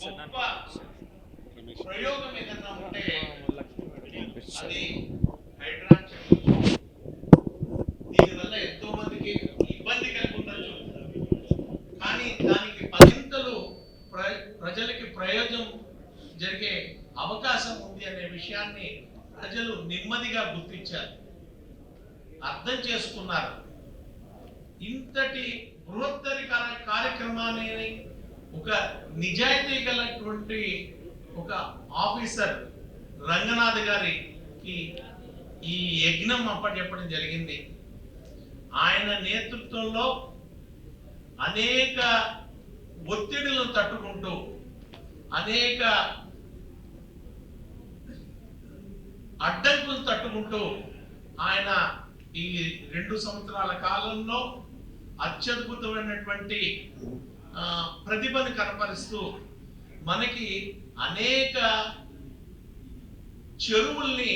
గొప్ప ప్రయోగం ఏదన్నా ఉంటే అది హైడ్రాన్ చెప్పచ్చు. దీనివల్ల ఎంతో మందికి ఇబ్బంది కలిగి ఉండొచ్చు, కానీ దానికి పదింతలు ప్రజలకి ప్రయోజనం జరిగే అవకాశం ఉంది అనే విషయాన్ని ప్రజలు నెమ్మదిగా గుర్తించారు, అర్థం చేసుకున్నారు. ఇంతటి బృహత్తరి కార్యక్రమాన్ని ఒక నిజాయితీ గలటువంటి ఒక ఆఫీసర్ రంగనాథ్ గారికి ఈ యజ్ఞం అప్పచెప్పడం జరిగింది. ఆయన నేతృత్వంలో అనేక ఒత్తిడులను తట్టుకుంటూ, అనేక అడ్డంకులు తట్టుకుంటూ ఆయన ఈ 2 సంవత్సరాల కాలంలో అత్యద్భుతమైనటువంటి ప్రతిభను కనపరుస్తూ మనకి అనేక చెరువుల్ని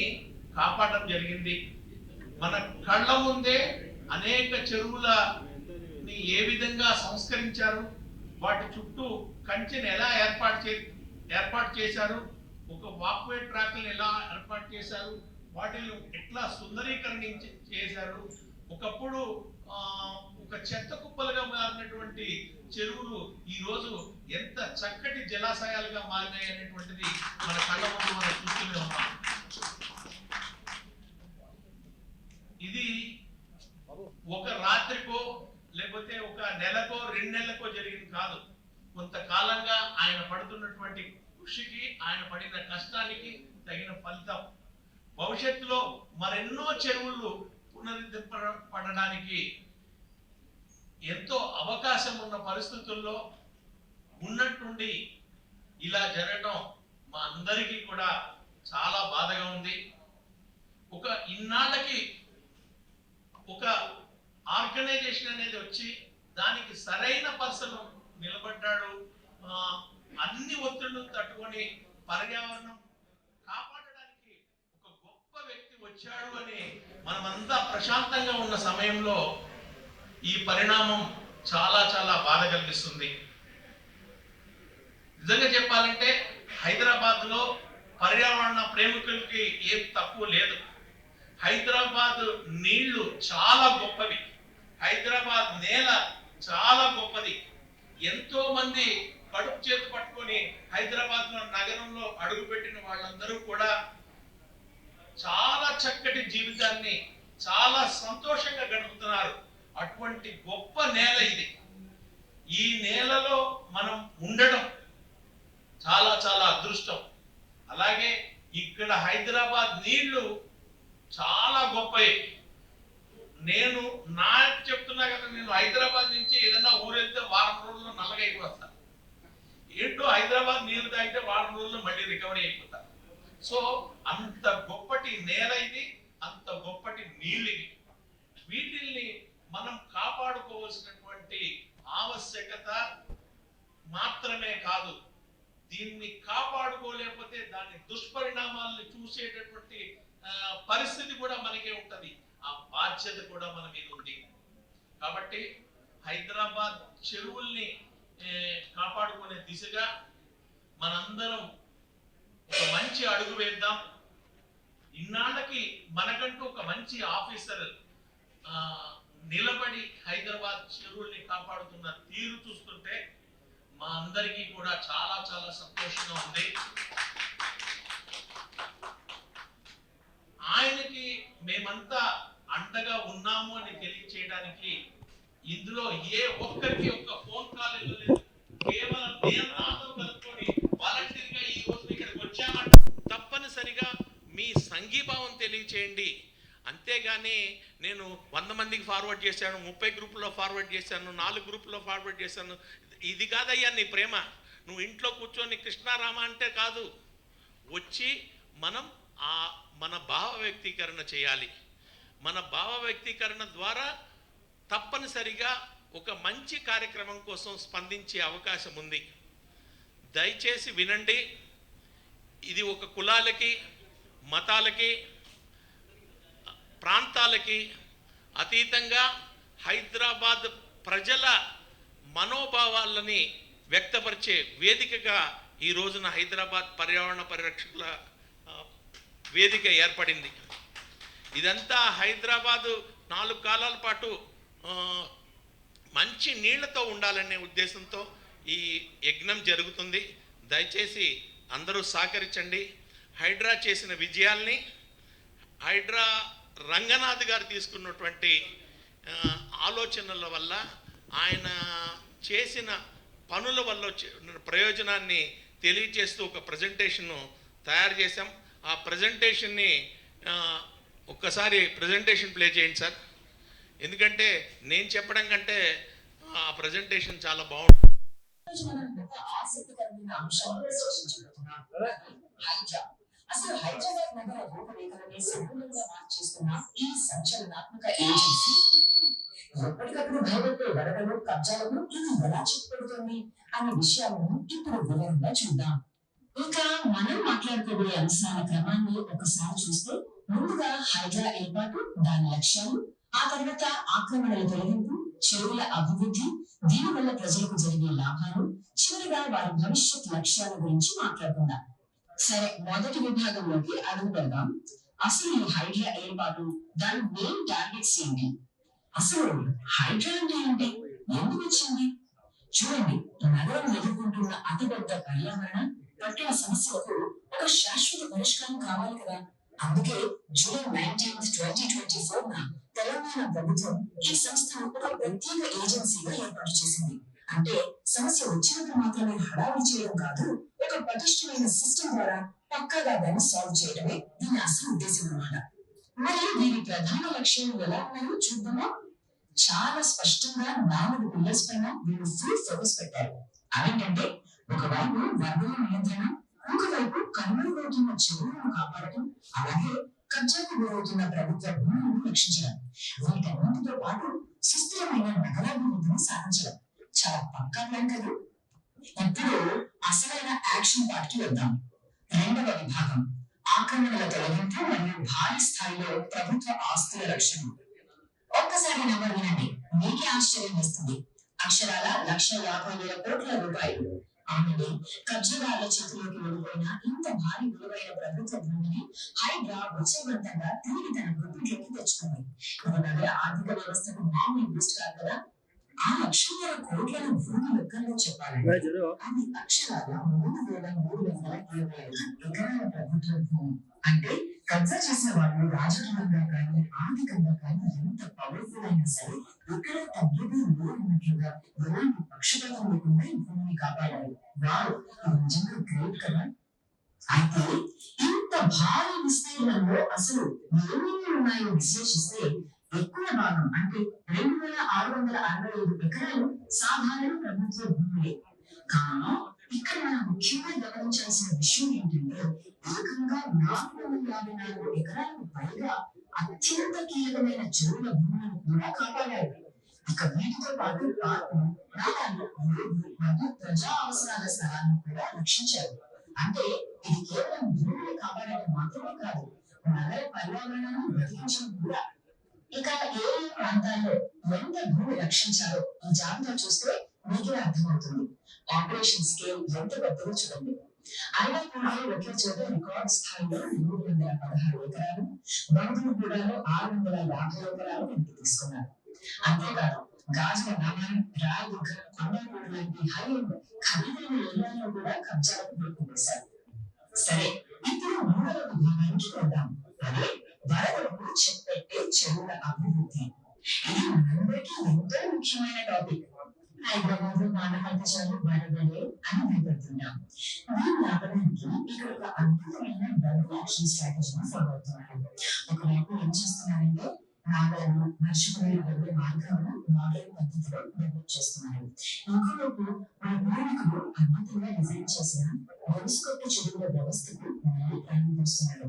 కాపాడడం జరిగింది. మన కళ్ళ ముందే అనేక చెరువులని ఏ విధంగా సంస్కరించారు, వాటి చుట్టూ కంచెని ఎలా ఏర్పాటు చేశారు, ఒక వాక్వే ట్రాక్లను ఎలా ఏర్పాటు చేశారు, వాటిని ఎట్లా సుందరీకరణ చేశారు. ఒకప్పుడు ఒక చెత్త కుప్పలుగా మారినటువంటి చెరువులు ఈ రోజు ఎంత చక్కటి జలాశయాలుగా మారినాయి అనేటువంటిది మన కళ్ళ ముందు మనం చూస్తూనే ఉన్నాం. ఇది ఒక రాత్రికో లేకపోతే ఒక నెలకో 2 నెలలకో జరిగింది కాదు. కొంతకాలంగా ఆయన పడుతున్నటువంటి కృషికి, ఆయన పడిన కష్టానికి తగిన ఫలితం. భవిష్యత్తులో మరెన్నో చెరువులు పునరుద్ధరింపబడడానికి ఎంతో అవకాశం ఉన్న పరిస్థితుల్లో ఉన్నట్టుండి ఇలా జరగడం మా అందరికీ కూడా చాలా బాధగా ఉంది. ఒక ఇన్నాళ్ళకి ఒక ఆర్గనైజేషన్ అనేది వచ్చి దానికి సరైన పర్సన్ నిలబడ్డాడు, అన్ని ఒత్తిళ్లను తట్టుకొని పర్యావరణం కాపాడడానికి ఒక గొప్ప వ్యక్తి వచ్చాడు అని మనమంతా ప్రశాంతంగా ఉన్న సమయంలో ఈ పరిణామం చాలా చాలా బాధ కలిగిస్తుంది. నిజంగా చెప్పాలంటే హైదరాబాద్ లో పర్యావరణ ప్రేమికులకి ఏం తక్కువ లేదు. హైదరాబాద్ నీళ్లు చాలా గొప్పవి, హైదరాబాద్ నేల చాలా గొప్పది. ఎంతో మంది కడుపు చేతి పట్టుకొని హైదరాబాద్ లో నగరంలో అడుగుపెట్టిన వాళ్ళందరూ కూడా చాలా చక్కటి జీవితాన్ని చాలా సంతోషంగా గడుపుతున్నారు. అటువంటి గొప్ప నేల ఇది. ఈ నేలలో మనం ఉండడం చాలా చాలా అదృష్టం. అలాగే ఇక్కడ హైదరాబాద్ నీళ్లు చాలా గొప్పవి. నేను నాకు చెప్తున్నా కదా, నేను హైదరాబాద్ నుంచి ఏదైనా ఊరెళ్తే వారం రోజుల్లో నల్లగా అయిపోతాను. ఏంటో హైదరాబాద్ నీళ్లు తాగితే వారం రోజుల్లో మళ్ళీ రికవరీ అయిపోతాను. సో అంత గొప్పటి నేల ఇది, అంత గొప్పటి నీళ్ళు ఇవి. వీటిల్ని మనం కాపాడుకోవాల్సినటువంటి ఆవశ్యకత మాత్రమే కాదు, దీన్ని కాపాడుకోలేకపోతే దాని దుష్పరిణామాలను చూసేటటువంటి పరిస్థితి కూడా మనకే ఉంటది. ఆ బాధ్యత కూడా మన మీద ఉంది. కాబట్టి హైదరాబాద్ చెరువుల్ని కాపాడుకునే దిశగా మనందరం ఒక మంచి అడుగు వేద్దాం. ఇన్నాళ్ళకి మనకంటూ ఒక మంచి ఆఫీసర్ నిలబడి హైదరాబాద్ చెరువుల్ని కాపాడుతున్న తీరు చూస్తుంటే మా అందరికీ కూడా చాలా చాలా సంతోషంగా ఉంది. ఆయనకి మేమంతా అండగా ఉన్నాము అని తెలియచేయడానికి ఇందులో ఏ ఒక్కరికి ఒక్క ఫోన్ కాల్ లేదు. కేవలం నాతో కలుపుకొని వాలంటీర్గా ఈ రోజు ఇక్కడికి వచ్చామంటే తప్పనిసరిగా మీ సంఘీభావం తెలియచేయండి. అంతేగాని నేను 100 మందికి ఫార్వర్డ్ చేశాను, 30 గ్రూపుల్లో ఫార్వర్డ్ చేశాను, 4 గ్రూపుల్లో ఫార్వర్డ్ చేశాను, ఇది కాదయ్యా నీ ప్రేమ. నువ్వు ఇంట్లో కూర్చొని కృష్ణారామ అంటే కాదు, వచ్చి మనం మన భావ వ్యక్తీకరణ చేయాలి. మన భావ వ్యక్తీకరణ ద్వారా తప్పనిసరిగా ఒక మంచి కార్యక్రమం కోసం స్పందించే అవకాశం ఉంది. దయచేసి వినండి. ఇది ఒక కులాలకి, మతాలకి, ప్రాంతాలకి అతీతంగా హైదరాబాద్ ప్రజల మనోభావాలని వ్యక్తపరిచే వేదికగా ఈ రోజున హైదరాబాద్ పర్యావరణ పరిరక్షకుల వేదిక ఏర్పడింది. ఇదంతా హైదరాబాదు 4 కాలాల పాటు మంచి నీళ్లతో ఉండాలనే ఉద్దేశంతో ఈ యజ్ఞం జరుగుతుంది. దయచేసి అందరూ సహకరించండి. హైడ్రా చేసిన విజయాల్ని, హైడ్రా రంగనాథ్ గారు తీసుకున్నటువంటి ఆలోచనల వల్ల, ఆయన చేసిన పనుల వల్ల ప్రయోజనాన్ని తెలియజేస్తూ ఒక ప్రజెంటేషన్ను తయారు చేశాం. ఆ ప్రజెంటేషన్ని ఒక్కసారి ప్రజెంటేషన్ ప్లే చేయండి సార్. ఎందుకంటే నేను చెప్పడం కంటే ఆ ప్రజెంటేషన్ చాలా బాగుంటుంది. అసలు హైదరాబాద్ నగర రూపురేఖలనే సంపూర్ణంగా మార్చేస్తున్న ఈ సంచలనాత్మక ఏజెన్సీ ఎప్పటికప్పుడు భయపడే వరదలు, కబ్జాలను ఇది ఎలా చెప్పుకుంటుంది అనే విషయాలను ఇప్పుడు వివరంగా చూద్దాం. ఇంకా మనం మాట్లాడుకోబోయే అంశాల క్రమాన్ని ఒకసారి చూస్తే, ముందుగా హైడ్రా ఏర్పాటు, దాని లక్ష్యాలు, ఆ తర్వాత ఆక్రమణల తొలగింపు, చెరువుల అభివృద్ధి, దీనివల్ల ప్రజలకు జరిగే లాభాలు, చివరిగా వారి భవిష్యత్ లక్ష్యాల గురించి మాట్లాడుకుందాం. సరే, మొదటి విభాగంలోకి అడుగు పెడదాం. అసలు ఈ హైడ్రా ఏర్పాటు, దాని మెయిన్ టార్గెట్స్ ఏంటి? అసలు హైడ్రా అంటే ఏంటి, ఎందుకు వచ్చింది? చూడండి, నగరం ఎదుర్కొంటున్న అతిపెద్ద పర్యావరణ, పట్టణ సమస్యలకు ఒక శాశ్వత పరిష్కారం కావాలి కదా. అందుకే జూలై 19, 2024 తెలంగాణ ప్రభుత్వం ఈ సంస్థను ఒక ప్రత్యేక ఏజెన్సీగా ఏర్పాటు చేసింది. అంటే సమస్య వచ్చినప్పుడు మాత్రమే హడావిడి చేయడం కాదు, ఒక పటిష్టమైన సిస్టమ్ ద్వారా పక్కాగా దాన్ని సాల్వ్ చేయడమే దీని అసలు ఉద్దేశం అన్నమాట. మరి దీని ప్రధాన లక్ష్యాలు ఎలా ఉన్నాయో చూద్దామా. చాలా స్పష్టంగా 4 పిల్లర్స్ పైన వీళ్ళు ఫుల్ ఫోకస్ పెట్టారు. అవేంటంటే, ఒకవైపు వరదల నియంత్రణ, ఇంకోవైపు కనుమరుగవుతున్న చెరువులను కాపాడటం, అలాగే కబ్జాకు గురవుతున్న ప్రభుత్వ భూములను రక్షించడం. వీటన్నింటితో పాటు సుస్థిరమైన నగరాభివృద్ధిని సాధించడం. చాలా పక్కా ప్లాన్ కదా. ఇప్పుడు అసలైన యాక్షన్ పార్ట్ కి వద్దాం. రెండవ విభాగం, ఆక్రమణల తొలగింపు మరియు భారీ స్థాయిలో ప్రభుత్వ ఆస్తుల రక్షణ. ఒక్కసారి నెంబర్ వినండి, మీకే ఆశ్చర్యం వేస్తుంది. అక్షరాల 1,50,000 కోట్ల రూపాయలు. అవునండి, కబ్జాదారుల చేతిలోకి వెళ్ళిపోయిన ఇంత భారీ విలువైన ప్రభుత్వ భూమిని హైడ్రా విజయవంతంగా తిరిగి తన గుర్తులోకి తెచ్చుకుంది. ఇది నగర ఆర్థిక వ్యవస్థకు మామూలు బూస్ట్ కాదు కదా. ఆ 1,00,000 కోట్లను భూమి లెక్కల్లో చెప్పాలంటే అది అక్షరాల 3,325 ఎకరాల ప్రభుత్వ భూమి. అంటే కబ్జా చేసిన వాళ్ళు రాజకీయంగా కానీ ఆర్థికంగా కానీ ఎంత పవర్ఫుల్ అయినా సరే ఇక్కడ తగ్గేది లేనట్లుగా ఎలాంటి పక్షపాతం లేకుండా ఈ భూమిని కాపాడారు. వారు నిజంగా గ్రేట్ కదా. అయితే ఇంత భారీ విస్తీర్ణంలో అసలు ఏమేమి ఉన్నాయో విశ్లేషిస్తే, ఎక్కువ భాగం అంటే 2,665 ఎకరాలు సాధారణ ప్రభుత్వ భూములే. కానీ ఇక్కడ మనం ముఖ్యంగా గమనించాల్సిన విషయం ఏంటంటే, ఏకంగా 454 ఎకరాలకు పైగా అత్యంత కీలకమైన చెరువుల భూములను కూడా కాపాడారు. ఇక వీటితో పాటు పార్కులు, నాలాలు, మరియు ప్రజా అవసరాల స్థలాలను కూడా రక్షించారు. అంటే ఇది కేవలం భూమిని కాపాడటం మాత్రమే కాదు, నగర పర్యావరణాన్ని బ్రతికించడం కూడా. ఇక ఏ ప్రాంతాల్లో ఎంత భూమి రక్షించాలో ఈ జాబితా చూస్తే మీకే అర్థమవుతుంది. ఆపరేషన్ స్కేల్ ఎంత పెద్దదో చూడండి. 50 ఒకే చోట రికార్డ్ స్థాయిలో 316 ఎకరాలు, బంధువుగూడలో 650 ఎకరాలు వెనక్కి తీసుకున్నారు. అంతేకాదు, గాజుల నామారం, రాయదుర్గ, కొండాపూడి లాంటి హైఎండ్ ఖరీదైన ఏరియాలో కూడా కబ్జాలకు గురిపేశారు. సరే, ఇప్పుడు మూడవ విభాగానికి వెళ్దాం. అదే వరదలకు చెప్పెట్టే చెరువుల అభివృద్ధి. ఇది మనందరికీ ఎంతో ముఖ్యమైన టాపిక్. హైదరాబాద్ మానవతలు వరదలే అని భయపడుతున్నాం. దీన్ని ఆపడానికి ఇక్కడ ఒక అద్భుతమైన డబుల్ యాక్షన్ స్ట్రాటజీని ఫాలో అవుతున్నారు. ఒకవైపు ఏం చేస్తున్నారంటే, నాగలను, వర్షపునీరు వెళ్లే మార్గాలను మోడల్ పద్ధతిలో డెవలప్ చేస్తున్నారు. ఇంకోవైపు మన పూర్వీకులు అద్భుతంగా డిజైన్ చేసిన వరుసకొట్టు చెరువుల వ్యవస్థకు మళ్ళీ ప్రారంభిస్తున్నారు.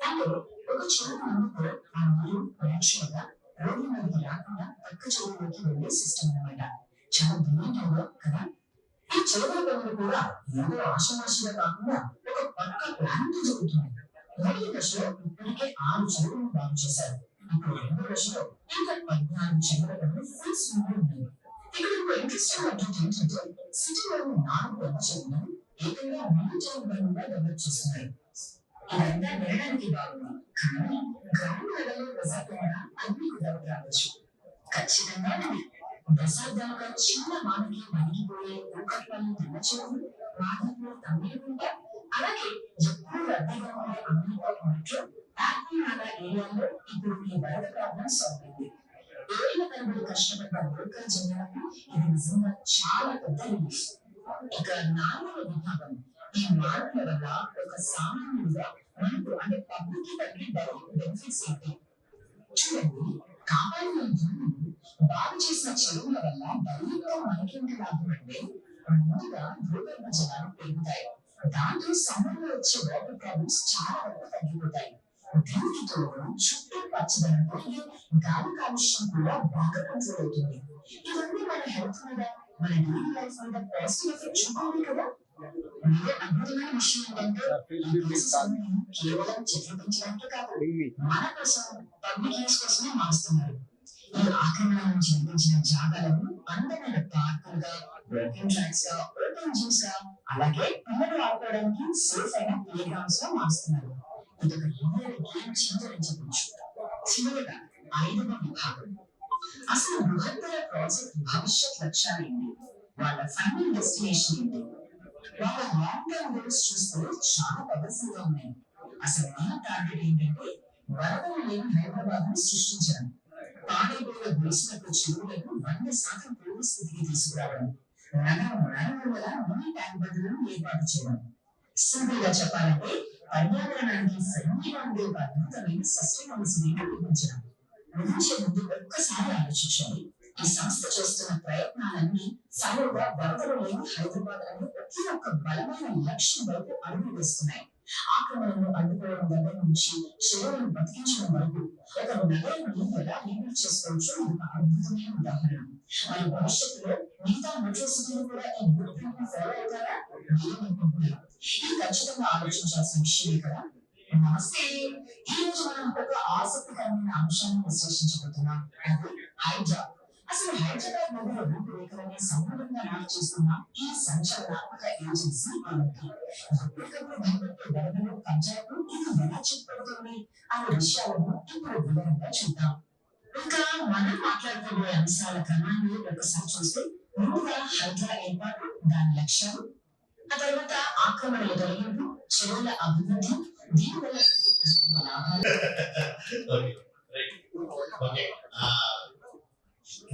అంటే ఒక చెరువు ముందుకు ఆ నీరు పరోక్షంగా రోడ్ల మీదకి రాకుండా పక్క చెరువులోకి వెళ్లే సిస్టమ్ అన్నమాట. చాలా బ్రిలియంట్ కదా. ఈ చెరువుల పనులు కూడా ఏదో ఆషామాషిగా కాకుండా ఒక పక్క ప్లాన్ తో జరుగుతుంది. మొదటి దశలో ఇప్పటికే 6 చెరువులను బాగు చేశారు. ఇప్పుడు రెండో దశలో ఇంకా 14 చెరువుల పనులు ఫుల్ స్వింగ్ లో ఉన్నాయి. ఇక్కడ ఒక ఇంట్రెస్టింగ్ అప్డేట్ ఏంటంటే, సిటీలోని 4 పెద్ద చెరువులను ఏకంగా విద్యుజ్జీవంగా డెవలప్ చేస్తున్నారు. ఇదంతా వినడానికి బాగుంది, కానీ గ్రౌండ్ లెవెల్లో రిజల్ట్ కూడా అన్ని డెవలప్ రావచ్చు. ఖచ్చితంగా ఉంది. దశాబ్దాలుగా చిన్న మాటకి వణికిపోయే ఊకట్లను తినచేయడం, మాటలు తమ్మేయకుండా, అలాగే ఎప్పుడు రద్దీగా ఉండే అమీర్పేట్ మెట్రో, పాట్నాల ఏరియాలో ఇప్పుడు ఈ వరద ప్రాబ్లం సాల్వ్ అయింది. ఏళ్ల తరబడి కష్టపడ్డ లోకల్ జనాలకు ఇది నిజంగా చాలా పెద్ద రిలీఫ్. ఇక నాలుగవ విభాగం, ఈ మార్పుల వల్ల ఒక సామాన్యుడిగా మనకు అంటే పబ్లిక్ కి తగ్గి డైరెక్ట్ బెనిఫిట్స్ ఏంటి? చూడండి, కాపాడిన భూమిని బాగు చేసిన చెరువుల వల్ల డైరెక్ట్ గా మనకేంటి లాభం అంటే, ముందుగా భూగర్భ జలాలు పెరుగుతాయి. దాంతో సమ్మర్ లో వచ్చే వాటర్ ప్రాబ్లమ్స్ చాలా వరకు తగ్గిపోతాయి. దీనికి తోడు చుట్టూ పచ్చదనం పెరిగి గాలి కాలుష్యం కూడా బాగా కంట్రోల్ అవుతుంది. ఇవన్నీ మన హెల్త్ మీద, మన డైలీ లైఫ్ మీద పాజిటివ్ ఎఫెక్ట్ చూపాలి కదా. ఇంకో అద్భుతమైన విషయం ఏంటంటే, ఈ ప్రాసెస్ కేవలం చెట్లు పెంచడానికి కాదు, మన కోసం పబ్లిక్ యూస్ కోసమే మారుస్తున్నారు. ఈ ఆక్రమణ నుంచి నిర్మించిన జాగాలను అందమైన పార్కులుగా, వాకింగ్ ట్రాక్స్ గా, ఓపెన్ జిమ్స్ గా, అలాగే పిల్లలు ఆడుకోవడానికి సేఫ్ అయిన ప్లే గ్రౌండ్స్ గా మారుస్తున్నారు. ఇదొక రియల్ గేమ్ చేంజర్ అని చెప్పొచ్చు. చివరగా ఐదవ విభాగం, అసలు బృహత్తర ప్రాజెక్ట్ భవిష్యత్ లక్ష్యాలు ఏంటి, వాళ్ళ ఫైనల్ డెస్టినేషన్ ఏంటి, వాళ్ళ లాంగ్ టర్మ్ గోల్స్ చూస్తే చాలా పవర్ఫుల్ గా ఉన్నాయి. అసలు మన టార్గెట్ ఏంటంటే, వరదలు లేని హైదరాబాద్ ని సృష్టించడం, పాడైపోయిన గుడిసినట్టు చెరువులను 100% పూర్వ స్థితికి తీసుకురావడం, నగరం నలుమూలల మినీ ట్యాంక్ బండ్లను ఏర్పాటు చేయడం. సింపుల్ గా చెప్పాలంటే, పర్యావరణానికి ఫ్రెండ్లీగా ఉండే ఒక అద్భుతమైన సస్టైనబుల్ సిటీని నిర్మించడం. ముగించే ముందు ఒక్కసారి ఆలోచించాలి, ఈ సంస్థ చేస్తున్న ప్రయత్నాలన్నీ సరళంగా వరదలు లేని హైదరాబాద్ అనే ఒకే ఒక్క బలమైన లక్ష్యం వైపు అడుగులు వేస్తున్నాయి. ఆక్రమణను అడ్డుకోవడం దగ్గర నుంచి చెరువులను బతికించడం వరకు ఒక నగరాన్ని ఎలా రీబిల్డ్ చేసుకోవచ్చో ఇది ఒక అద్భుతమైన ఉదాహరణ. మరి భవిష్యత్తులో మిగతా మెట్రో సిటీలు కూడా ఈ బ్లూ ప్రింట్ ని ఫాలో అవుతారా? ఏమనుకుంటున్నారు? ఇది ఖచ్చితంగా ఆలోచించాల్సిన విషయమే కదా. నమస్తే, ఈ రోజు మనం ఒక ఆసక్తికరమైన అంశాన్ని విశ్లేషించబోతున్నాం, అది హైడ్రా. అసలు హైదరాబాద్ నగర రూపురేఖలని సమూలంగా మార్చేస్తున్న ఈ సంచలనాత్మక ఏజెన్సీ ఏమిటి? ఎప్పటికప్పుడు భయపెట్టే వరదలు, కబ్జాలకు ఇది ఎలా చెప్పబడుతుంది అనే విషయాలను ఇప్పుడు వివరంగా చూద్దాం. ఇంకా మనం మాట్లాడుకోబోయే అంశాల క్రమాన్ని ఒకసారి చూస్తే, ముందుగా హైడ్రా ఏర్పాటు, దాని లక్ష్యాలు, ఆ తర్వాత ఆక్రమణల తొలగింపు, చెరువుల అభివృద్ధి, దీనివల్ల లాభాలు.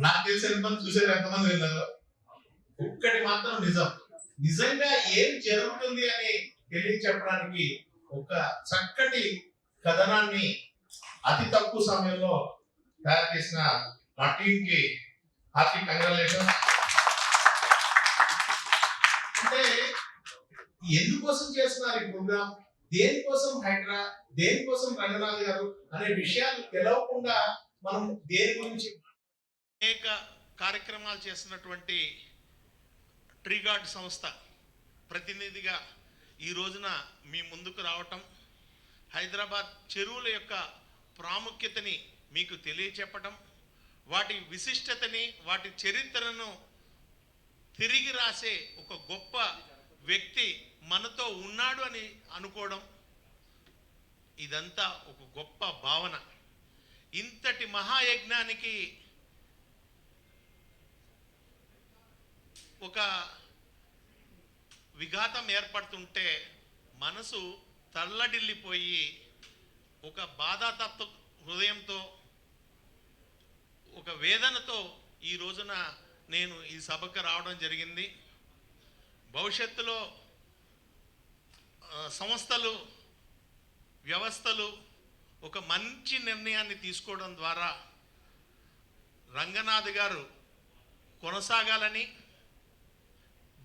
నాకు తెలిసిన మంది చూసేది ఎంతమంది విన్నారు? ఒక్కటి మాత్రం నిజం, నిజంగా ఏం జరుగుతుంది అని తెలియచెప్పడానికి ఒక చక్కటి కథనాన్ని అతి తక్కువ సమయంలో తయారు చేసిన మా టీం కి హార్టీ కంగ్రాచులేషన్. అంటే ఎందుకోసం చేస్తున్నారు ఈ ప్రోగ్రామ్, దేనికోసం హైడ్రా, దేనికోసం రంగనాథ్ గారు అనే విషయాలు తెలవకుండా మనం దేని గురించి అనేక కార్యక్రమాలు చేస్తున్నటువంటి ట్రీ గార్డ్ సంస్థ ప్రతినిధిగా ఈ రోజున మీ ముందుకు రావటం, హైదరాబాద్ చెరువుల యొక్క ప్రాముఖ్యతని మీకు తెలియచెప్పటం, వాటి విశిష్టతని, వాటి చరిత్రను తిరిగి రాసే ఒక గొప్ప వ్యక్తి మనతో ఉన్నాడు అని అనుకోవడం, ఇదంతా ఒక గొప్ప భావన. ఇంతటి మహాయజ్ఞానికి ఒక విఘాతం ఏర్పడుతుంటే మనసు తల్లడిల్లిపోయి ఒక బాధాతత్వ హృదయంతో, ఒక వేదనతో ఈ రోజున నేను ఈ సభకు రావడం జరిగింది. భవిష్యత్తులో సంస్థలు, వ్యవస్థలు ఒక మంచి నిర్ణయాన్ని తీసుకోవడం ద్వారా రంగనాథ్ గారు కొనసాగాలని,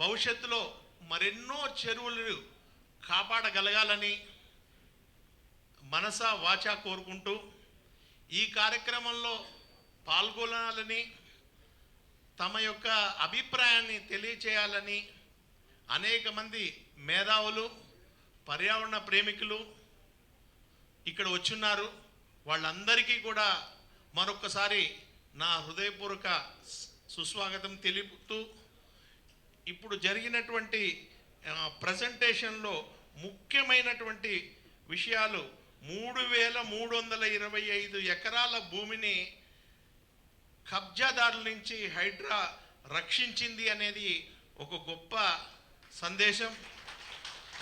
భవిష్యత్తులో మరెన్నో చెరువులు కాపాడగలగాలని మనసా వాచా కోరుకుంటూ ఈ కార్యక్రమంలో పాల్గొనాలని, తమ యొక్క అభిప్రాయాన్ని తెలియచేయాలని అనేక మంది మేధావులు, పర్యావరణ ప్రేమికులు ఇక్కడ వచ్చున్నారు. వాళ్ళందరికీ కూడా మరొకసారి నా హృదయపూర్వక సుస్వాగతం తెలుపుతూ, ఇప్పుడు జరిగినటువంటి ప్రజెంటేషన్లో ముఖ్యమైనటువంటి విషయాలు 3,325 ఎకరాల భూమిని కబ్జాదారుల నుంచి హైడ్రా రక్షించింది అనేది ఒక గొప్ప సందేశం.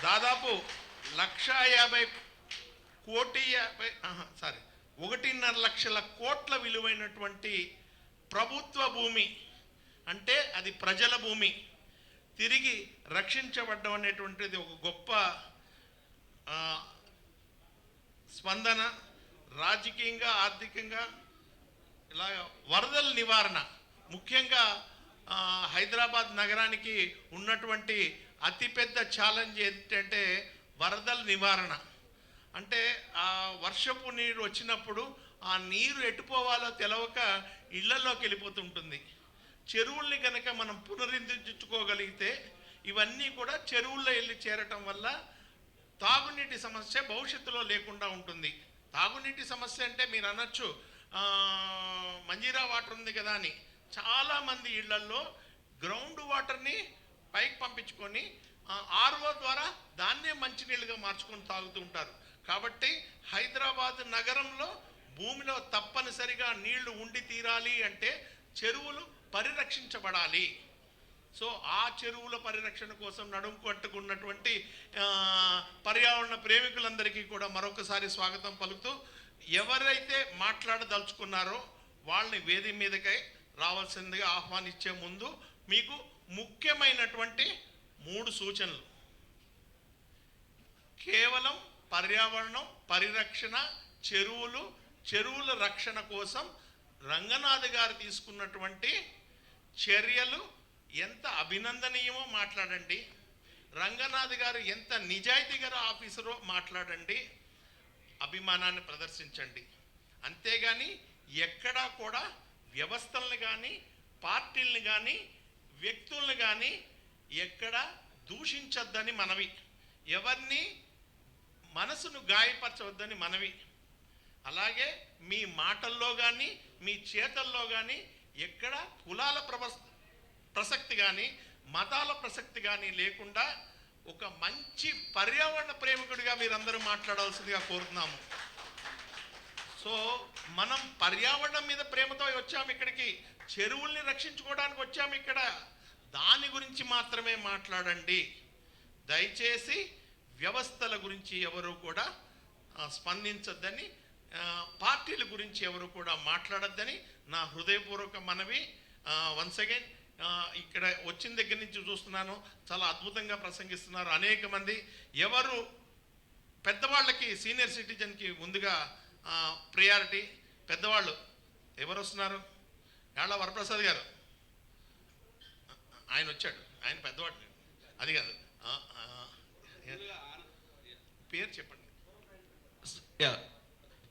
దాదాపు 1,50,1.5 లక్షల కోట్ల విలువైనటువంటి ప్రభుత్వ భూమి, అంటే అది ప్రజల భూమి, తిరిగి రక్షించబడ్డం అనేటువంటిది ఒక గొప్ప స్పందన. రాజకీయంగా, ఆర్థికంగా, ఇలా వరదల నివారణ, ముఖ్యంగా హైదరాబాద్ నగరానికి ఉన్నటువంటి అతిపెద్ద ఛాలెంజ్ ఏంటంటే వరదల నివారణ. అంటే ఆ వర్షపు నీరు వచ్చినప్పుడు ఆ నీరు ఎటుపోవాలో తెలవక ఇళ్లలోకి వెళ్ళిపోతుంటుంది. చెరువుల్ని కనుక మనం పునరుద్ధరించుకోగలిగితే ఇవన్నీ కూడా చెరువుల్లో వెళ్ళి చేరటం వల్ల తాగునీటి సమస్య భవిష్యత్తులో లేకుండా ఉంటుంది. తాగునీటి సమస్య అంటే మీరు అనొచ్చు మంజీరా వాటర్ ఉంది కదా అని. చాలామంది ఇళ్లల్లో గ్రౌండ్ వాటర్ని పైకి పంపించుకొని ఆర్ఓ ద్వారా దాన్నే మంచినీళ్ళుగా మార్చుకొని తాగుతూ ఉంటారు. కాబట్టి హైదరాబాద్ నగరంలో భూమిలో తప్పనిసరిగా నీళ్లు ఉండి తీరాలి అంటే చెరువులు పరిరక్షించబడాలి. సో ఆ చెరువుల పరిరక్షణ కోసం నడుము కట్టుకున్నటువంటి పర్యావరణ ప్రేమికులందరికీ కూడా మరొకసారి స్వాగతం పలుకుతూ, ఎవరైతే మాట్లాడదలుచుకున్నారో వాళ్ళని వేది మీదకై రావాల్సిందిగా ఆహ్వానించే ముందు మీకు ముఖ్యమైనటువంటి 3 సూచనలు. కేవలం పర్యావరణం పరిరక్షణ, చెరువుల రక్షణ కోసం రంగనాథ్ గారు తీసుకున్నటువంటి చర్యలు ఎంత అభినందనీయమో మాట్లాడండి. రంగనాథ్ గారు ఎంత నిజాయితీగల ఆఫీసరో మాట్లాడండి, అభిమానాన్ని ప్రదర్శించండి. అంతేగాని ఎక్కడా కూడా వ్యవస్థలను కానీ, పార్టీలను కానీ, వ్యక్తులను కానీ ఎక్కడా దూషించొద్దని మనవి. ఎవరిని మనసును గాయపరచవద్దని మనవి. అలాగే మీ మాటల్లో కానీ, మీ చేతల్లో కానీ ఎక్కడ కులాల ప్రసక్తి కానీ, మతాల ప్రసక్తి కానీ లేకుండా ఒక మంచి పర్యావరణ ప్రేమికుడిగా మీరందరూ మాట్లాడాల్సిందిగా కోరుతున్నాము. సో మనం పర్యావరణం మీద ప్రేమతో వచ్చాము ఇక్కడికి, చెరువుల్ని రక్షించుకోవడానికి వచ్చాము ఇక్కడ. దాని గురించి మాత్రమే మాట్లాడండి. దయచేసి వ్యవస్థల గురించి ఎవరు కూడా స్పందించొద్దని, పార్టీల గురించి ఎవరు కూడా మాట్లాడొద్దని నా హృదయపూర్వక మనవి. వన్స్ అగైన్ ఇక్కడ వచ్చిన దగ్గర నుంచి చూస్తున్నాను, చాలా అద్భుతంగా ప్రసంగిస్తున్నారు అనేక మంది. ఎవరు పెద్దవాళ్ళకి, సీనియర్ సిటిజన్కి ముందుగా ప్రియారిటీ. పెద్దవాళ్ళు ఎవరు వస్తున్నారు? యాళ్ళ వరప్రసాద్ గారు, ఆయన వచ్చాడు, ఆయన పెద్దవాడు. అది కాదు, పేరు చెప్పండి.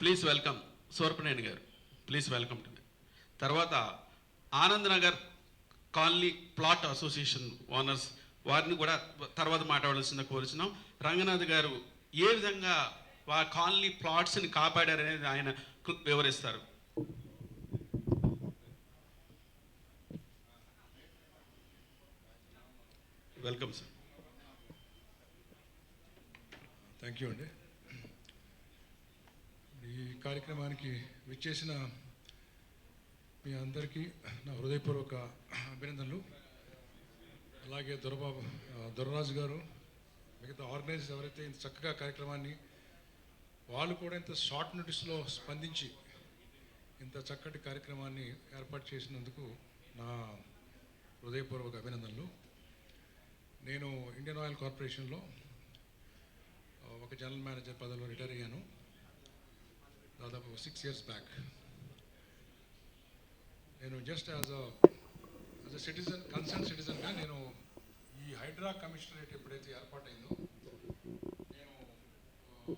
ప్లీజ్ వెల్కమ్ సోర్పనేని గారు, ప్లీజ్ వెల్కమ్ టు మీ. తర్వాత Anand Nagar colony plot association owners, వారిని కూడా తర్వాత మాట్లాడాల్సిందిగా కోరుచున్నాం. రంగనాథ్ గారు ఏ విధంగా కాలనీ ప్లాట్స్ని కాపాడారనేది ఆయన వివరిస్తారు. Welcome sir. థ్యాంక్ యూ అండి. ఈ కార్యక్రమానికి విచ్చేసిన మీ అందరికీ నా హృదయపూర్వక అభినందనలు. అలాగే దొరరాజు గారు, మిగతా ఆర్గనైజర్స్ ఎవరైతే ఇంత చక్కగా కార్యక్రమాన్ని, వాళ్ళు కూడా ఇంత షార్ట్ నోటీస్లో స్పందించి ఇంత చక్కటి కార్యక్రమాన్ని ఏర్పాటు చేసినందుకు నా హృదయపూర్వక అభినందనలు. నేను ఇండియన్ ఆయిల్ కార్పొరేషన్లో ఒక జనరల్ మేనేజర్ పదవిలో రిటైర్ అయ్యాను దాదాపు 6 years బ్యాక్. నేను just as a citizen, concern సిటిజన్గా నేను ఈ హైడ్రా కమిషనరేట్ ఎప్పుడైతే ఏర్పాటైందో, నేను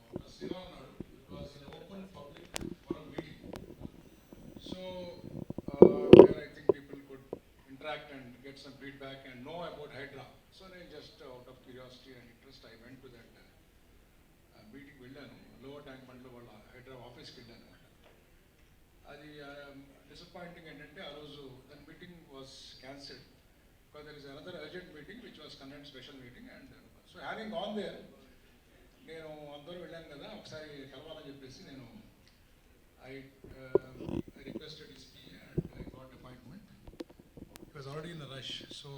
ఒక సేవ ఉన్నాడు, it was an open public forum meeting. So I think people could interact and get some feedback and know about HYDRAA. So నేను just out of curiosity and interest I went to that meeting వెళ్ళాను. Lower tank బండ్లో వాళ్ళ హైడ్రా ఆఫీస్కి వెళ్ళాను అనమాట. అది disappointing ఏంటంటే ఆ రోజు దాని meeting was cancelled because there is another urgent meeting which was conduct special meeting and so having on there నేను అందరూ వెళ్ళాను కదా ఒకసారి కలవాలని చెప్పేసి నేను I requested SP and I got appointment. He was already in a rush, so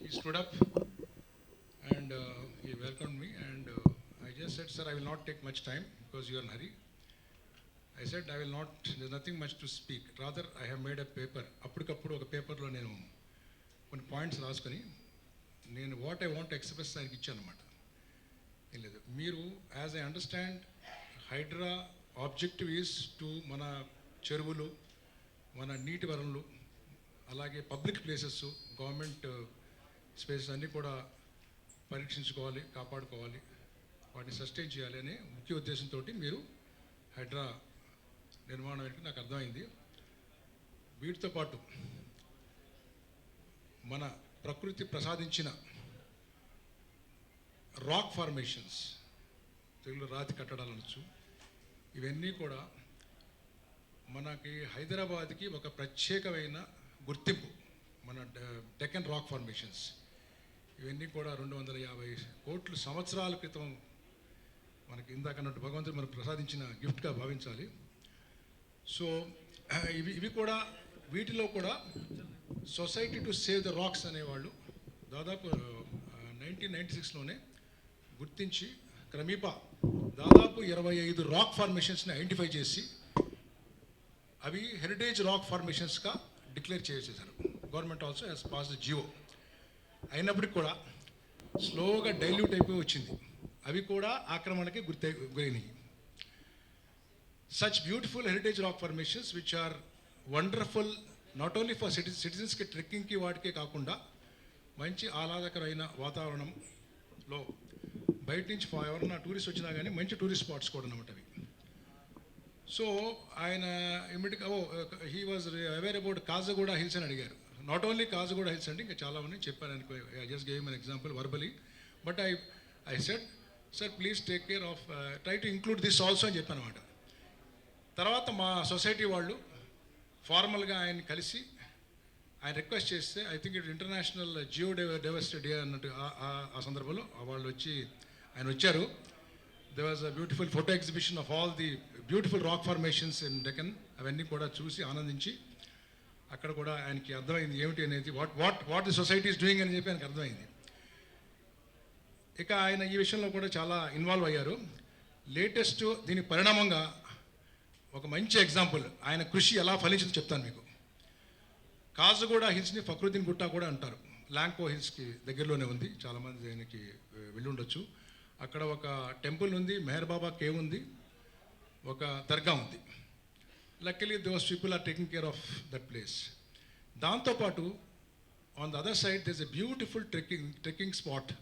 he stood up and he welcomed me and I just said, sir, I will not take much time because you are in a hurry. I said, I will not, there's nothing much to speak. Rather, I have made a paper. అప్పటికప్పుడు ఒక పేపర్లో నేను కొన్ని points రాసుకొని నేను what I want express ఆయనకి ఇచ్చాను అనమాట. ఏం లేదు, మీరు as I understand Hydra objective is to మన చెరువులు, మన నీటి వనరులు, అలాగే పబ్లిక్ ప్లేసెస్, గవర్నమెంట్ స్పేసెస్ అన్నీ కూడా పరీక్షించుకోవాలి, కాపాడుకోవాలి, వాటిని సస్టైన్ చేయాలి అనే ముఖ్య ఉద్దేశంతో మీరు హైడ్రా నిర్మాణం ఏంటి నాకు అర్థమైంది. వీటితో పాటు మన ప్రకృతి ప్రసాదించిన రాక్ ఫార్మేషన్స్, తెలుగులో రాతి కట్టడాలు అనొచ్చు, ఇవన్నీ కూడా మనకి హైదరాబాద్కి ఒక ప్రత్యేకమైన గుర్తింపు. మన డెక్కన్ రాక్ ఫార్మేషన్స్ ఇవన్నీ కూడా 250 కోట్ల సంవత్సరాల క్రితం మనకి ఇందాకన్నట్టు భగవంతుడు మనకు ప్రసాదించిన గిఫ్ట్గా భావించాలి. సో ఇవి కూడా, వీటిలో కూడా society to save the rocks అనేవాళ్ళు దాదాపు 1996లోనే గుర్తించి క్రమీపా దాదాపు 25 రాక్ ఫార్మేషన్స్ని ఐడెంటిఫై చేసి అవి హెరిటేజ్ రాక్ ఫార్మేషన్స్గా డిక్లేర్ చేసేసారు. Government also has pass the GO. అయినప్పటికీ కూడా స్లోగా డైల్యూట్ అయిపోయి వచ్చింది. అవి కూడా ఆక్రమణకి గురైనవి. Such beautiful heritage rock formations which are wonderful not only for సిటిజన్స్కి, ట్రెక్కింగ్కి, వాటికే కాకుండా మంచి ఆహ్లాదకరమైన వాతావరణంలో బయట నుంచి ఎవరన్నా టూరిస్ట్ వచ్చినా కానీ మంచి టూరిస్ట్ స్పాట్స్ కూడా అన్నమాట అవి. సో ఆయన ఇమ్మీడియట్గా he was aware about Khajaguda hills అని అడిగారు. నాట్ ఓన్లీ కాజగూడ హిల్స్ అంటే ఇంకా చాలా ఉన్నాయి చెప్పాను అనుకో. I just gave an example verbally, but I said sir please take care of, try to include this also అని చెప్పాను అనమాట. తర్వాత మా సొసైటీ వాళ్ళు ఫార్మల్గా ఆయన కలిసి ఆయన రిక్వెస్ట్ చేస్తే, I think it international geo diversity day అన్నట్టు ఆ సందర్భంలో వాళ్ళు వచ్చి ఆయన వచ్చారు. They was a beautiful photo exhibition of all the beautiful rock formations in Deccan. అవన్నీ కూడా చూసి ఆనందించి అక్కడ కూడా ఆయనకి అర్థమైంది ఏమిటి అనేది, what the society is doing అని చెప్పి ఆయనకి అర్థమైంది. ఇక ఆయన ఈ విషయంలో కూడా చాలా ఇన్వాల్వ్ అయ్యారు. లేటెస్ట్ దీని పరిణామంగా ఒక మంచి ఎగ్జాంపుల్ ఆయన కృషి ఎలా ఫలించిందో చెప్తాను మీకు. కాజగూడ హిల్స్ని ఫక్రుద్దీన్ గుట్టా కూడా అంటారు. లాంకో హిల్స్కి దగ్గరలోనే ఉంది, చాలామంది దానికి వెళ్ళి ఉండొచ్చు. అక్కడ ఒక టెంపుల్ ఉంది, మెహర్ బాబా కేవ్ ఉంది, ఒక దర్గా ఉంది. Luckily those people are taking care of that place. దాంతోపాటు on the other side there is a beautiful trekking spot.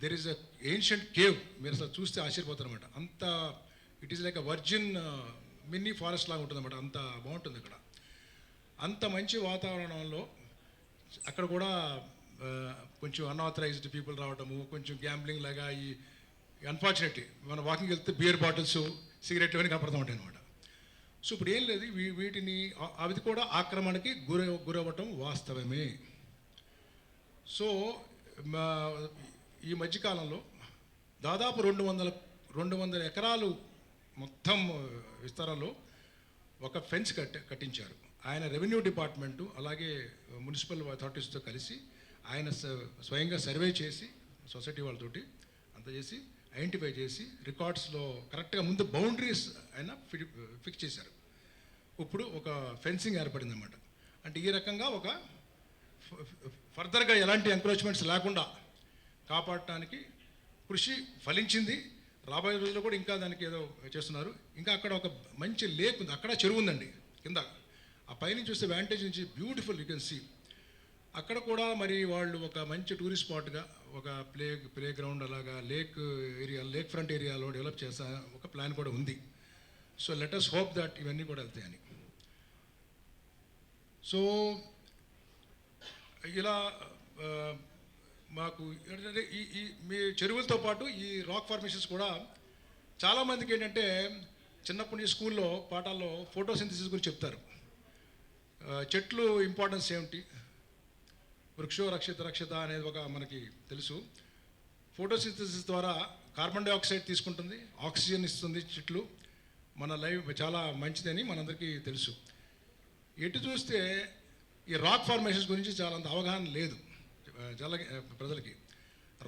There is a ancient cave. మీరు అసలు చూస్తే ఆశ్చర్యపోతారు అనమాట. అంత it is like a virgin mini forest లాగా ఉంటుంది అనమాట. అంత బాగుంటుంది అక్కడ. అంత మంచి వాతావరణంలో అక్కడ కూడా కొంచెం అన్ఆథరైజ్డ్ పీపుల్ రావడము, కొంచెం గ్యాంబ్లింగ్ లాగా, ఈ అన్ఫార్చునేట్లీ మన వాకింగ్ వెళ్తే బియర్ బాటిల్స్, సిగరెట్లు అవన్నీ కనపడుతూ ఉంటాయి అనమాట. సో ఇప్పుడు ఏం లేదు, వీటిని అవి కూడా ఆక్రమణకి గురవ్వటం వాస్తవమే. సో ఈ మధ్యకాలంలో దాదాపు 200 ఎకరాలు మొత్తం విస్తారంలో ఒక ఫెన్స్ కట్టించారు. ఆయన రెవెన్యూ డిపార్ట్మెంటు అలాగే మున్సిపల్ అథారిటీస్తో కలిసి ఆయన స్వయంగా సర్వే చేసి సొసైటీ వాళ్ళతోటి అంత చేసి ఐడెంటిఫై చేసి రికార్డ్స్లో కరెక్ట్గా ముందు బౌండరీస్ ఆయన ఫిక్స్ చేశారు. ఇప్పుడు ఒక ఫెన్సింగ్ ఏర్పడింది అన్నమాట. అంటే ఈ రకంగా ఒక ఫర్దర్గా ఎలాంటి ఎంక్రోచ్మెంట్స్ లేకుండా కాపాడటానికి కృషి ఫలించింది. రాబోయే రోజుల్లో కూడా ఇంకా దానికి ఏదో చేస్తున్నారు. ఇంకా అక్కడ ఒక మంచి లేక్ ఉంది, అక్కడ చెరువు ఉందండి కింద. ఆ పైనుంచి చూస్తే వ్యాంటేజ్ నుంచి బ్యూటిఫుల్ యూ కెన్ సీ. అక్కడ కూడా మరి వాళ్ళు ఒక మంచి టూరిస్ట్ స్పాట్గా ఒక ప్లే గ్రౌండ్ అలాగా లేక్ ఫ్రంట్ ఏరియాలో డెవలప్ చేసే ఒక ప్లాన్ కూడా ఉంది. So let us hope that ఇవన్నీ కూడా వెళ్తాయని. సో ఇలా మాకు ఈ మీ చెరువులతో పాటు ఈ రాక్ ఫార్మేషన్స్ కూడా చాలామందికి ఏంటంటే చిన్నప్పటి నుంచి స్కూల్లో పాఠాల్లో ఫోటోసింథసిస్ గురించి చెప్తారు. చెట్లు ఇంపార్టెన్స్ ఏమిటి, వృక్షో రక్షిత అనేది ఒక మనకి తెలుసు. ఫోటోసింథసిస్ ద్వారా కార్బన్ డైఆక్సైడ్ తీసుకుంటుంది, ఆక్సిజన్ ఇస్తుంది చెట్లు. మన లైఫ్ చాలా మంచిదని మనందరికీ తెలుసు. ఎటు చూస్తే ఈ రాక్ ఫార్మేషన్స్ గురించి చాలా అంత అవగాహన లేదు ప్రజలకి.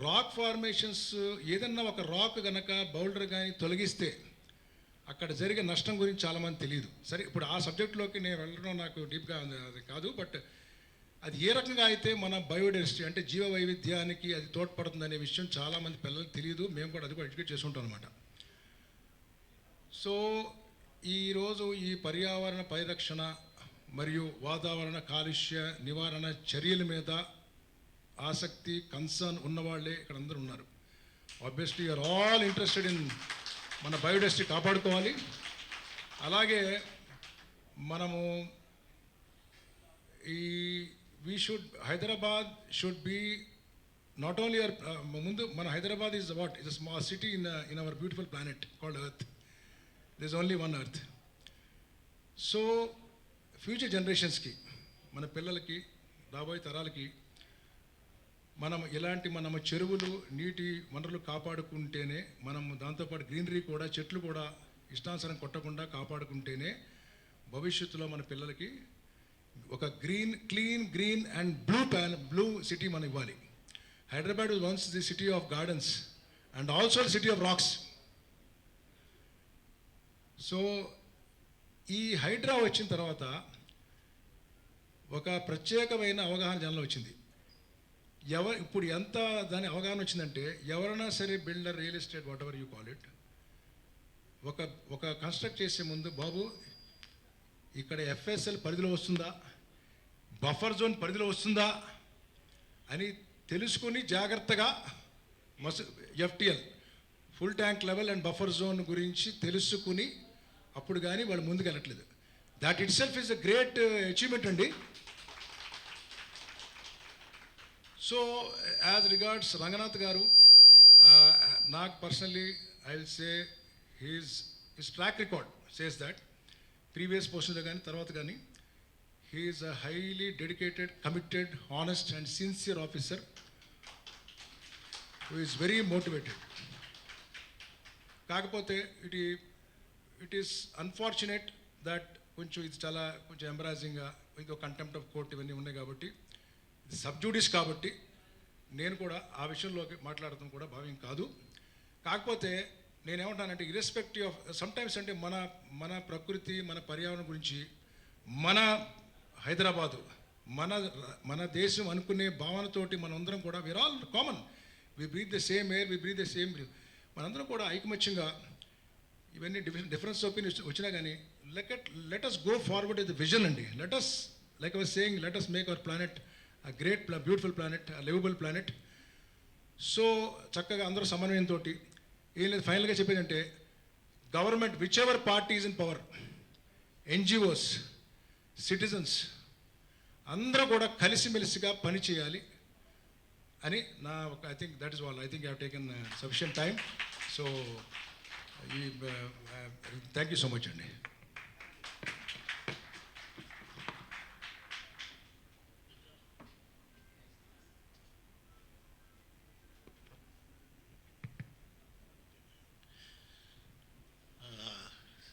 రాక్ ఫార్మేషన్స్ ఏదన్నా ఒక రాక్ కనుక బౌల్డర్ కానీ తొలగిస్తే అక్కడ జరిగే నష్టం గురించి చాలామంది తెలియదు. సరే, ఇప్పుడు ఆ సబ్జెక్టులోకి నేను వెళ్ళడం నాకు డీప్గా అది కాదు. బట్ అది ఏ రకంగా అయితే మన బయోడైవర్సిటీ అంటే జీవ వైవిధ్యానికి అది తోడ్పడుతుందనే విషయం చాలామంది పిల్లలకు తెలియదు. మేము కూడా అది కూడా ఎడ్యుకేట్ చేసుకుంటాం అనమాట. సో ఈరోజు ఈ పర్యావరణ పరిరక్షణ మరియు వాతావరణ కాలుష్య నివారణ చర్యల మీద ఆసక్తి, కన్సర్న్ ఉన్నవాళ్ళే ఇక్కడ అందరూ ఉన్నారు. Obviously you're all interested in మన బయోడైవర్సిటీ కాపాడుకోవాలి. అలాగే మనము ఈ Hyderabad should be not only ముందు మన Hyderabad is what is a small city in our beautiful planet called earth. This only one earth. So future జనరేషన్స్కి, మన పిల్లలకి, రాబోయే తరాలకి మనం ఇలాంటి మన చెరువులు, నీటి వనరులు కాపాడుకుంటేనే, మనం దాంతోపాటు గ్రీనరీ కూడా, చెట్లు కూడా ఇష్టానుసారం కొట్టకుండా కాపాడుకుంటేనే భవిష్యత్తులో మన పిల్లలకి ఒక clean green and blue city మనం ఇవ్వాలి. Hyderabad was once the city of gardens and also the city of rocks. So ఈ హైడ్రా వచ్చిన తర్వాత ఒక ప్రత్యేకమైన అవగాహన జనంలో వచ్చింది. ఇప్పుడు ఎంత దాని అవగాహన వచ్చిందంటే, ఎవరైనా సరే builder, real estate, what ever you call it, ఒక కన్స్ట్రక్ట్ చేసే ముందు, బాబు ఇక్కడ ఎఫ్ఎస్ఎల్ పరిధిలో వస్తుందా, బఫర్ జోన్ పరిధిలో వస్తుందా అని తెలుసుకుని జాగ్రత్తగా FTL full tank level and buffer zone గురించి తెలుసుకుని అప్పుడు కానీ వాళ్ళు ముందుకు వెళ్ళట్లేదు. That it self is a great achievement అండి. సో యాజ్ రిగార్డ్స్ రంగనాథ్ గారు, నాకు personally I will say his track record says that previous పోస్టులో కానీ తర్వాత కానీ he is a highly dedicated, committed, honest and sincere officer who is very motivated. కాకపోతే it is unfortunate that ఇది చాలా ఎంబరాజింగ్గా, ఇది ఒక కంటెంప్ట్ ఆఫ్ కోర్ట్ ఇవన్నీ ఉన్నాయి కాబట్టి, ఇది సబ్జూడిస్ కాబట్టి నేను కూడా ఆ విషయంలోకి మాట్లాడటం కూడా భావ్యం కాదు. కాకపోతే నేనేమంటానంటే, ఇర్రెస్పెక్టివ్ ఆఫ్ సమ్టైమ్స్ అంటే మన ప్రకృతి, మన పర్యావరణం గురించి, మన హైదరాబాదు, మన దేశం అనుకునే భావనతోటి మనందరం కూడా we're all common, we breathe the same air, we breathe the same, మనందరం కూడా ఐకమత్యంగా ఇవన్నీ డిఫరెన్స్ ఒపీనియన్ వచ్చినా కానీ let us go forward with the vision అండి. Let us, like I was saying, let us make our planet a great beautiful planet, a livable planet. So చక్కగా అందరూ సమన్వయంతో ఏం లేదు. ఫైనల్గా చెప్పేదంటే, government whichever party is in power, NGOs, citizens అందరూ కూడా కలిసిమెలిసిగా పని చేయాలి అని నా ఒక, I think that is all. I think you have taken sufficient time. So thank you so much అండి.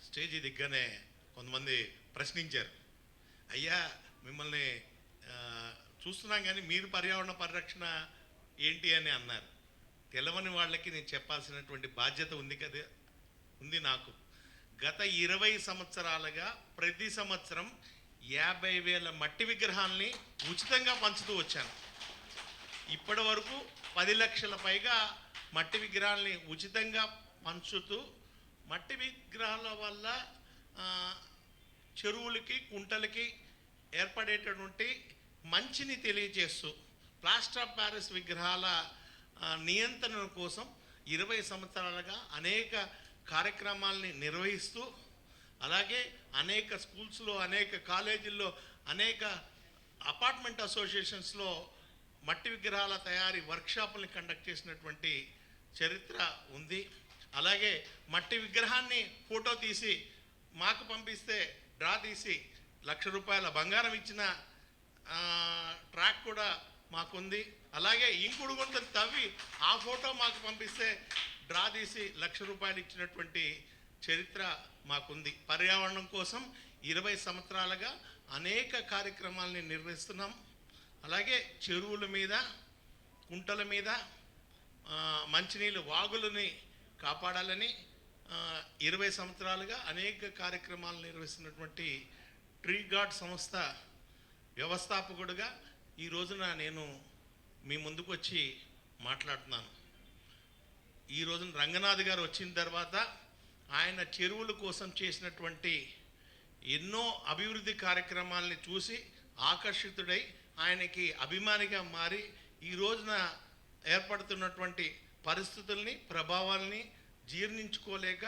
స్టేజీ దిగ్గానే కొంతమంది ప్రశ్నించారు, అయ్యా మిమ్మల్ని చూస్తున్నాం కానీ మీరు పర్యావరణ పరిరక్షణ ఏంటి అని అన్నారు. తెలవని వాళ్ళకి నేను చెప్పాల్సినటువంటి బాధ్యత ఉంది కదా, ఉంది నాకు. గత 20 సంవత్సరాలుగా ప్రతి సంవత్సరం 50,000 మట్టి విగ్రహాలని ఉచితంగా పంచుతూ వచ్చాను. ఇప్పటి వరకు 10 లక్షల పైగా మట్టి విగ్రహాలని ఉచితంగా పంచుతూ, మట్టి విగ్రహాల వల్ల చెరువులకి, కుంటలకి ఏర్పడేటటువంటి మంచిని తెలియజేస్తూ, ప్లాస్టర్ ఆఫ్ ప్యారిస్ విగ్రహాల నియంత్రణ కోసం 20 సంవత్సరాలుగా అనేక కార్యక్రమాలని నిర్వహిస్తూ, అలాగే అనేక స్కూల్స్లో, అనేక కాలేజీల్లో, అనేక అపార్ట్మెంట్ అసోసియేషన్స్లో మట్టి విగ్రహాల తయారీ వర్క్షాపుల్ని కండక్ట్ చేసినటువంటి చరిత్ర ఉంది. అలాగే మట్టి విగ్రహాన్ని ఫోటో తీసి మాకు పంపిస్తే డ్రా తీసి ₹1,00,000 బంగారం ఇచ్చిన ట్రాక్ కూడా మాకుంది. అలాగే ఇంకుడు గుంతను తవ్వి ఆ ఫోటో మాకు పంపిస్తే డ్రా తీసి ₹1,00,000 ఇచ్చినటువంటి చరిత్ర మాకుంది. పర్యావరణం కోసం 20 సంవత్సరాలుగా అనేక కార్యక్రమాలని నిర్వహిస్తున్నాం. అలాగే చెరువుల మీద, కుంటల మీద, మంచినీళ్ళు వాగులని కాపాడాలని 20 సంవత్సరాలుగా అనేక కార్యక్రమాలు నిర్వహిస్తున్నటువంటి ట్రీ గార్డ్ సంస్థ వ్యవస్థాపకుడుగా ఈ రోజున నేను మీ ముందుకు వచ్చి మాట్లాడుతున్నాను. ఈ రోజున రంగనాథ్ గారు వచ్చిన తర్వాత ఆయన చెరువుల కోసం చేసినటువంటి ఎన్నో అభివృద్ధి కార్యక్రమాలని చూసి ఆకర్షితుడై ఆయనకి అభిమానిగా మారి ఈ రోజున ఏర్పడుతున్నటువంటి పరిస్థితుల్ని, ప్రభావాల్ని జీర్ణించుకోలేక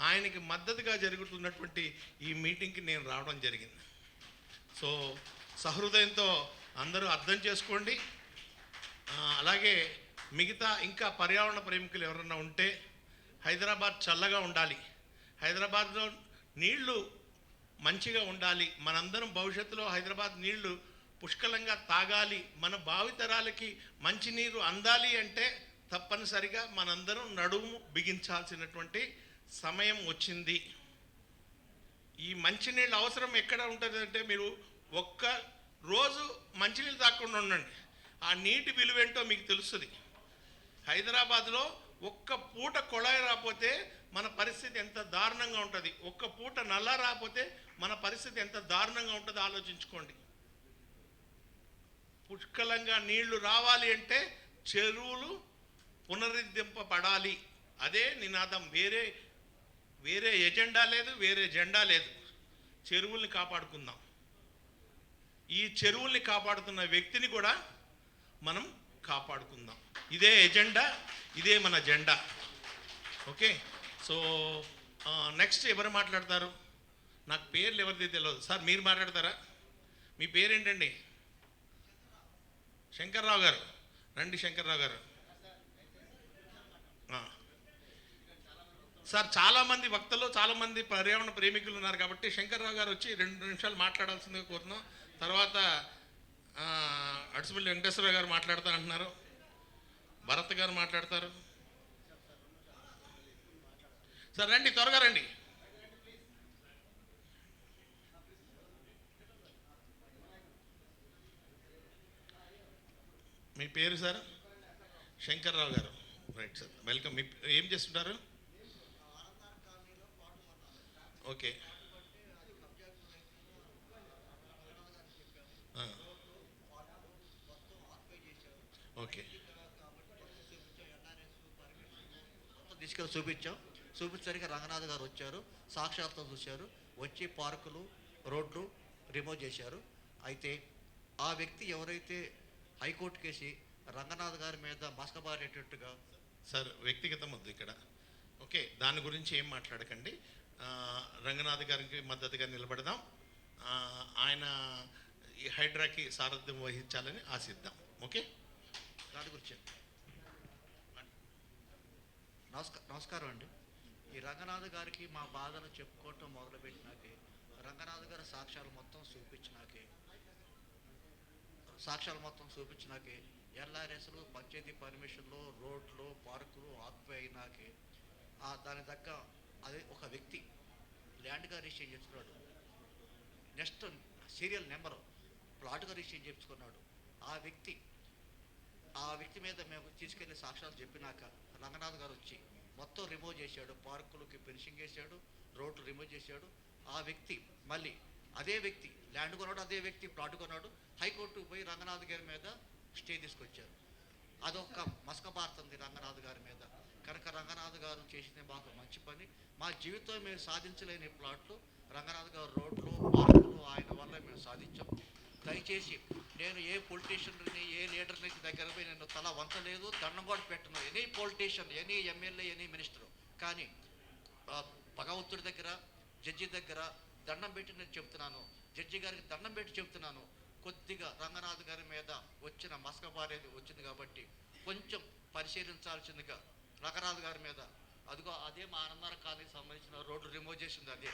ఆయనకి మద్దతుగా జరుగుతున్నటువంటి ఈ మీటింగ్కి నేను రావడం జరిగింది. సో సహృదయంతో అందరూ అర్థం చేసుకోండి. అలాగే మిగతా ఇంకా పర్యావరణ ప్రేమికులు ఎవరన్నా ఉంటే హైదరాబాద్ చల్లగా ఉండాలి, హైదరాబాద్లో నీళ్లు మంచిగా ఉండాలి, మనందరం భవిష్యత్తులో హైదరాబాద్ నీళ్లు పుష్కలంగా తాగాలి, మన భావితరాలకి మంచినీరు అందాలి అంటే తప్పనిసరిగా మనందరం నడుము బిగించాల్సినటువంటి సమయం వచ్చింది. ఈ మంచినీళ్ళ అవసరం ఎక్కడ ఉంటుంది అంటే మీరు ఒక్క రోజు మంచినీళ్ళు తాగకుండా ఉండండి, ఆ నీటి విలువేంటో మీకు తెలుస్తుంది. హైదరాబాద్లో ఒక్క పూట కొళాయి రాకపోతే మన పరిస్థితి ఎంత దారుణంగా ఉంటుంది, ఒక్క పూట నల్లా రాకపోతే మన పరిస్థితి ఎంత దారుణంగా ఉంటుందో ఆలోచించుకోండి. పుష్కలంగా నీళ్లు రావాలి అంటే చెరువులు పునరుద్ధరింపబడాలి, అదే నినాదం. వేరే ఎజెండా లేదు, వేరే జెండా లేదు. చెరువుల్ని కాపాడుకుందాం. ఈ చెరువుల్ని కాపాడుతున్న వ్యక్తిని కూడా మనం కాపాడుకుందాం. ఇదే ఎజెండా, ఇదే మన జెండా. ఓకే, సో నెక్స్ట్ ఎవరు మాట్లాడతారు? నాకు పేర్లు ఎవరిది తెలియదు. సార్ మీరు మాట్లాడతారా? మీ పేరేంటండి? శంకర్రావు గారు, రండి శంకర్రావు గారు. సార్ చాలామంది వక్తలు, చాలామంది పర్యావరణ ప్రేమికులు ఉన్నారు కాబట్టి శంకర్రావు గారు వచ్చి 2 నిమిషాలు మాట్లాడాల్సిందిగా కోరుతున్నాం. తర్వాత అడుసుపల్లి వెంకటేశ్వరరావు గారు మాట్లాడతా అంటున్నారు, భరత్ గారు మాట్లాడతారు. సార్ రండి, త్వరగా రండి. మీ పేరు సార్? శంకర్రావు గారు, రైట్ సార్, వెల్కమ్. మీ ఏం చేస్తుంటారు? ఓకే, ఓకే, తీసుకెళ్ళి చూపించడానికి రంగనాథ్ గారు వచ్చారు, సాక్షాత్తో చూశారు, వచ్చి పార్కులు, రోడ్లు రిమూవ్ చేశారు. అయితే ఆ వ్యక్తి ఎవరైతే హైకోర్టు కేసి రంగనాథ్ గారి మీద మస్కబారేటట్టుగా. సార్ వ్యక్తిగతం వద్దు ఇక్కడ, ఓకే, దాని గురించి ఏం మాట్లాడకండి. రంగనాథ్ గారికి మద్దతుగా నిలబడదాం. ఆయన ఈ హైడ్రాకి సారథ్యం వహించాలని ఆశిద్దాం. ఓకే, దాని గురించి నమస్కారం అండి. ఈ రంగనాథ్ గారికి మా బాధను చెప్పుకోవటం మొదలుపెట్టినాకే, రంగనాథ్ గారి సాక్ష్యాలు మొత్తం చూపించినాకే ఎల్ఆర్ఎస్లు, పంచాయతీ పర్మిషన్లు, రోడ్లు, పార్కులు ఆక్యుపై దాని తగ్గ అదే ఒక వ్యక్తి ల్యాండ్గా రిజిస్టర్ చేసుకున్నాడు, నెక్స్ట్ సీరియల్ నెంబరు ప్లాట్గా రిజిస్టర్ చేసుకున్నాడు. ఆ వ్యక్తి మీద మేము తీసుకెళ్లి సాక్ష్యాలు చెప్పినాక రంగనాథ్ గారు వచ్చి మొత్తం రిమూవ్ చేశాడు, పార్కులకి ఫినిషింగ్ వేసాడు, రోడ్లు రిమూవ్ చేశాడు. ఆ వ్యక్తి మళ్ళీ అదే వ్యక్తి ల్యాండ్ కొన్నాడు, అదే వ్యక్తి ప్లాట్ కొన్నాడు, హైకోర్టుకు పోయి రంగనాథ్ గారి మీద స్టే తీసుకొచ్చారు. అదొక మసకబారుతుంది రంగనాథ్ గారి మీద. కనుక రంగనాథ్ గారు చేసింది మాకు మంచి పని. మా జీవితం మేము సాధించలేని ప్లాట్లు రంగనాథ్ గారు రోడ్లు, పార్కులు ఆయన వల్ల మేము సాధించాం. దయచేసి నేను ఏ పొలిటీషియన్ని, ఏ లీడర్ని దగ్గర పోయి నేను తల వంచలేదు, దండం కూడా పెట్టను. Any politician, any MLA, any minister. కానీ భగవంతుడి దగ్గర, జడ్జి దగ్గర దండం పెట్టి నేను చెప్తున్నాను, జడ్జి గారికి దండం పెట్టి చెప్తున్నాను, కొద్దిగా రంగనాథ్ గారి మీద వచ్చిన మసకబారేది వచ్చింది కాబట్టి కొంచెం పరిశీలించాల్సిందిగా రంగనాథ్ గారి మీద. అదిగో అదే మా ఆనందర కాలనీకి సంబంధించిన రోడ్లు రిమూవ్ చేసింది అదే.